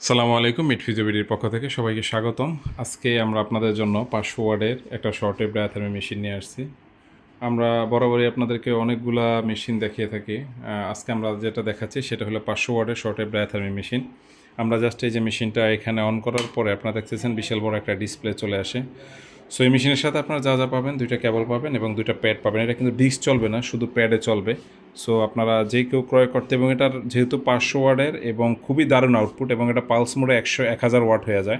সালামু আলাইকুম, মিট ফিজিবিলিটির পক্ষ থেকে সবাইকে স্বাগতম। আজকে আমরা আপনাদের জন্য 500 ওয়াটের একটা শর্ট ওয়েভ ডায়াথার্মি মেশিন নিয়ে আসছি। আমরা বরাবরই আপনাদেরকে অনেকগুলা মেশিন দেখিয়ে থাকি। আজকে আমরা যেটা দেখাচ্ছি সেটা হলো 500 ওয়াটের শর্ট ওয়েভ ডায়াথার্মি মেশিন। আমরা জাস্ট এই যে মেশিনটা এখানে অন করার পরে আপনারা দেখতেছেন বিশাল বড় একটা ডিসপ্লে চলে আসে। সো এই মেশিনের সাথে আপনারা যা পাবেন, দুইটা কেবল পাবেন এবং দুইটা প্যাড পাবেন। এটা কিন্তু ডিস্ক চলবে না, শুধু প্যাডে চলবে। সো আপনারা যে কেউ ক্রয় করতে, এবং এটার যেহেতু 500 ওয়াটের এবং খুবই দারুণ আউটপুট, এবং এটা পালস মোডে 1000 ওয়াট হয়ে যায়,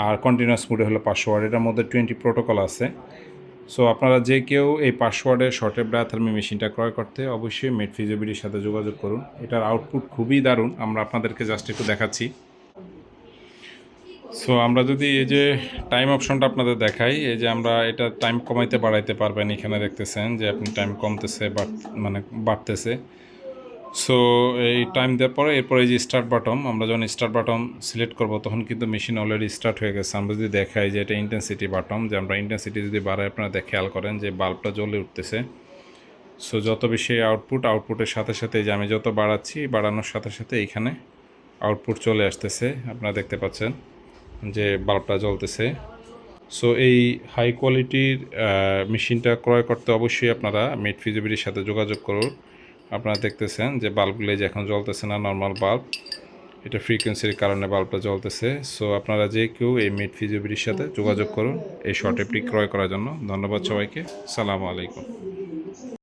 আর কন্টিনিউয়াস মোডে হলো 500 ওয়াট। এটার মধ্যে 20 প্রোটোকল আছে। সো আপনারা যে কেউ এই 500 ওয়াটের শর্ট ওয়েভ ডায়াথার্মি মেশিনটা ক্রয় করতে অবশ্যই মেট ফিজিবিলিটির সাথে যোগাযোগ করুন। এটার আউটপুট খুবই দারুণ, আমরা আপনাদেরকে জাস্ট একটু দেখাচ্ছি। সো আমরা যদি এই যে টাইম অপশনটা আপনাদের দেখাই, এই যে আমরা এটা টাইম কমাইতে বাড়াইতে পারবেন। এখানে দেখতেছেন যে আপনি টাইম কমতেছে মানে বাড়তেছে। সো এই টাইম দেওয়ার পরে এরপরে এই যে স্টার্ট বাটন, আমরা যখন স্টার্ট বাটন সিলেক্ট করব তখন কিন্তু মেশিন অলরেডি স্টার্ট হয়ে গেছে। আমরা যদি দেখাই যে এটা ইন্টেন্সিটি বাটন, যে আমরা ইন্টেন্সিটি যদি বাড়াই, আপনারা খেয়াল করেন যে বাল্বটা জ্বলে উঠতেছে। সো যত বেশি আউটপুটের সাথে সাথে যে আমি যত বাড়াচ্ছি, বাড়ানোর সাথে সাথে এইখানে আউটপুট চলে আসতেছে, আপনারা দেখতে পাচ্ছেন যে বাল্বটা জ্বলতেছে। সো এই হাই কোয়ালিটির মেশিনটা ক্রয় করতে অবশ্যই আপনারা মেট ফিজিবিলিটির সাথে যোগাযোগ করুন। আপনারা দেখতেছেন যে বাল্বগুলো যে এখন জ্বলতেছে না, নর্মাল বাল্ব, এটা ফ্রিকোয়েন্সির কারণে বাল্বটা জ্বলতেছে। সো আপনারা যে কেউ এই মেট ফিজিবিলিটির সাথে যোগাযোগ করুন এই শর্ট ওয়েভটি ক্রয় করার জন্য। ধন্যবাদ সবাইকে। সালামু আলাইকুম।